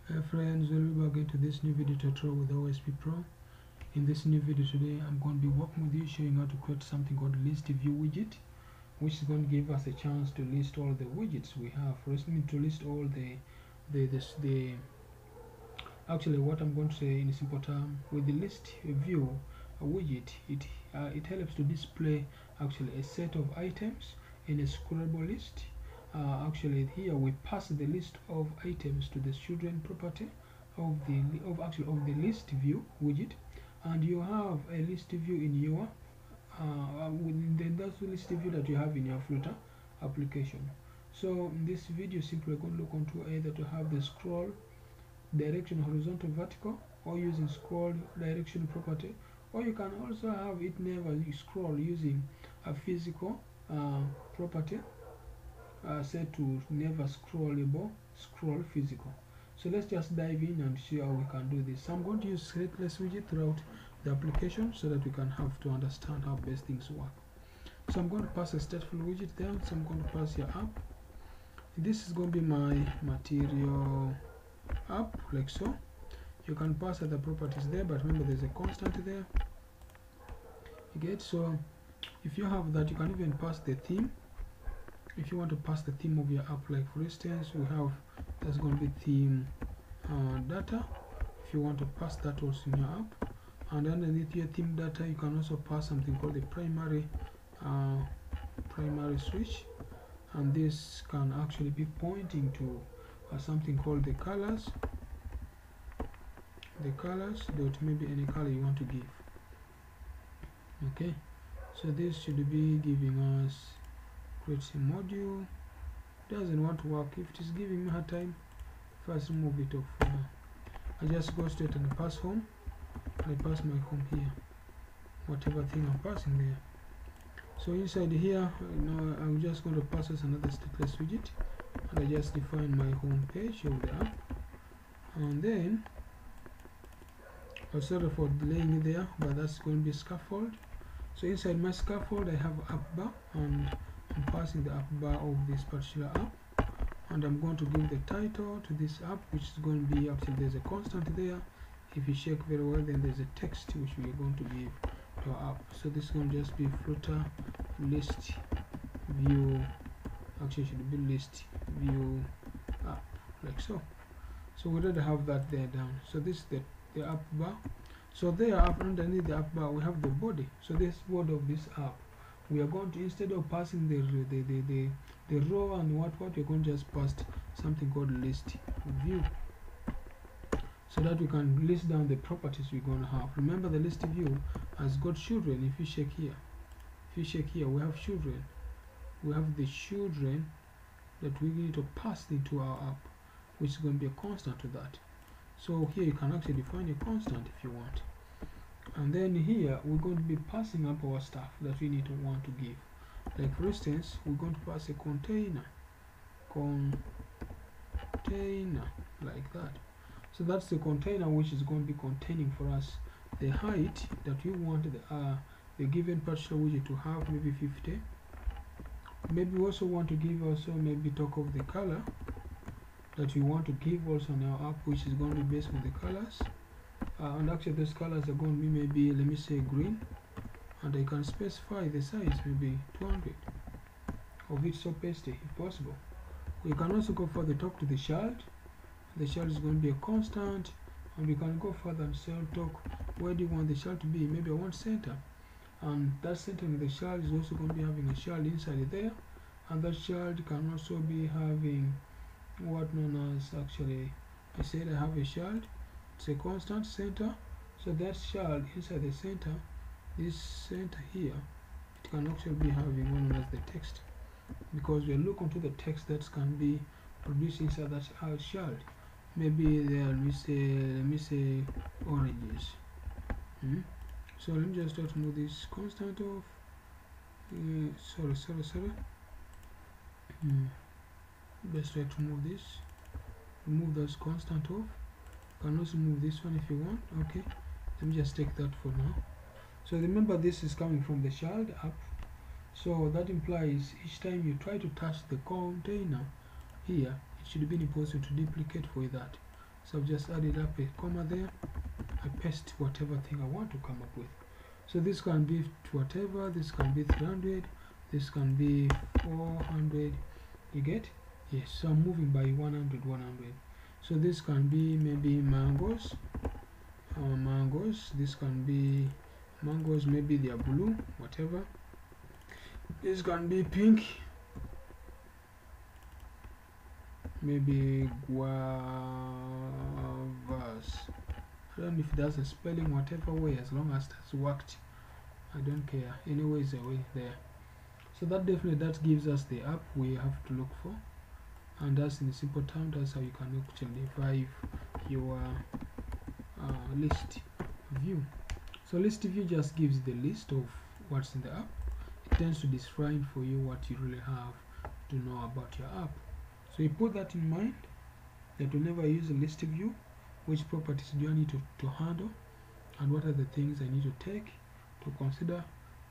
Hi friends, welcome back into this new video tutorial with OSP Pro. In this new video today, I'm going to be working with you showing how to create something called ListView widget, which is going to give us a chance to list all the widgets we have. First, to list all actually what I'm going to say in simple term, with the ListView widget, it helps to display actually a set of items in a scrollable list. Actually here we pass the list of items to the children property of the list view widget, and you have a list view in your that's the list view that you have in your Flutter application. So in this video simply we're going to look onto either to have the scroll direction horizontal vertical, or using scroll direction property, or you can also have it never scroll using a physical property set to NeverScrollableScrollPhysics. So let's just dive in and see how we can do this. So I'm going to use List widget throughout the application so that we can have to understand how best things work. So I'm going to pass a stateful widget there. So I'm going to pass your app. This is going to be my material app, like so. You can pass other properties there, but remember there's a constant there. You get, so if you have that, you can even pass the theme. If you want to pass the theme of your app, like for instance we have, that's going to be theme data. If you want to pass that also in your app, and underneath your theme data you can also pass something called the primary switch, and this can actually be pointing to something called the colors dot maybe any color you want to give. Okay, so this should be giving us creates a module. Doesn't want to work. If it is giving me hard time, first remove it off. I just go straight and pass home. I pass my home here, whatever thing I'm passing there. So inside here, I'm just going to pass as another stateless widget, and I just define my home page of the app, and then I'm sorry for delaying it there, but that's going to be scaffold. So inside my scaffold I have app bar, and I'm passing the app bar of this particular app, and I'm going to give the title to this app, which is going to be, actually there's a constant there. If you check very well, then there's a text which we are going to give to our app. So this is going to just be Flutter ListView, actually it should be ListView app, like so. So we already have that there down. So this is the app bar. So there underneath the app bar we have the body. So this body of this app, we are going to, instead of passing the row and what we're going to just pass something called list view, so that we can list down the properties we're going to have. Remember the list view has got children. If you check here, we have children. We have the children that we need to pass into our app, which is going to be a constant to that. So here you can actually define a constant if you want. And then here we're going to be passing up our stuff that we need to want to give. Like for instance, we're going to pass a container like that. So that's the container which is going to be containing for us the height that we want the given particular widget to have, maybe 50. Maybe we also want to give also maybe talk of the color that we want to give also on our app, which is going to be based on the colors. And actually those colors are going to be maybe, let me say, green, and I can specify the size, maybe 200 of it, so pasty if possible. We can also go further, talk to the child. The child is going to be a constant, and we can go further and say, talk, where do you want the child to be? Maybe I want center, and that center of the child is also going to be having a child inside there, and that child can also be having what known as, actually I said I have a child, it's a constant center. So that child inside the center, this center here, it can actually be having one known as the text, because we are looking to the text that can be produced inside that child. Maybe there, let me say oranges. So let me just try to move this constant off. Sorry. Best try to move this. Remove those constant off. You can also move this one if you want. Okay, let me just take that for now. So remember, this is coming from the child app, so that implies each time you try to touch the container here, it should be impossible to duplicate for that. So I've just added up a comma there. I paste whatever thing I want to come up with. So this can be whatever, this can be 300, this can be 400, you get? Yes, so I'm moving by 100. So this can be maybe mangoes, this can be mangoes, maybe they are blue, whatever. This can be pink, maybe guavas. I don't know if that's a spelling, whatever way, as long as that's worked, I don't care. Anyways, a way there. So that gives us the app we have to look for, and that's in simple terms. That's how you can actually revive your list view. So list view just gives the list of what's in the app. It tends to describe for you what you really have to know about your app. So you put that in mind, that whenever I use a list view, which properties do I need to handle, and what are the things I need to take to consider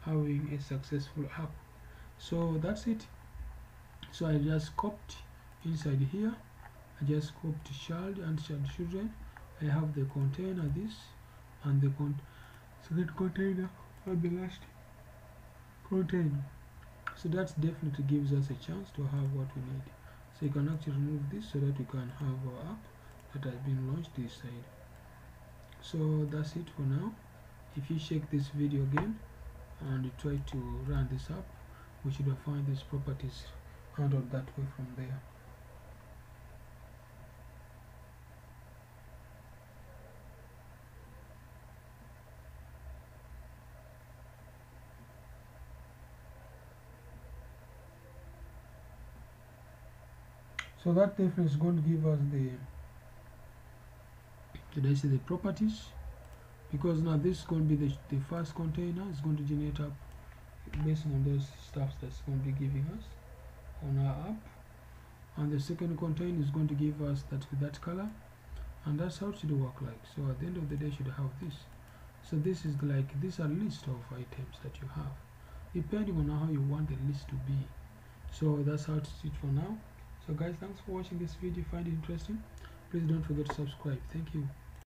having a successful app. So that's it. So I just copied inside here, I just copied child and child children. I have the container this, and the second container and the last container. So that definitely gives us a chance to have what we need. So you can actually remove this so that we can have our app that has been launched this side. So that's it for now. If you check this video again and you try to run this app, we should have find these properties handled that way from there. So that definitely is going to give us the properties, because now this is going to be the first container. It's going to generate up based on those stuff that's going to be giving us on our app, and the second container is going to give us that color, and that's how it should work like. So at the end of the day, you should have this. So this is like, these are list of items that you have depending on how you want the list to be. So that's how to see it for now. So guys, thanks for watching this video. If you find it interesting, please don't forget to subscribe. Thank you.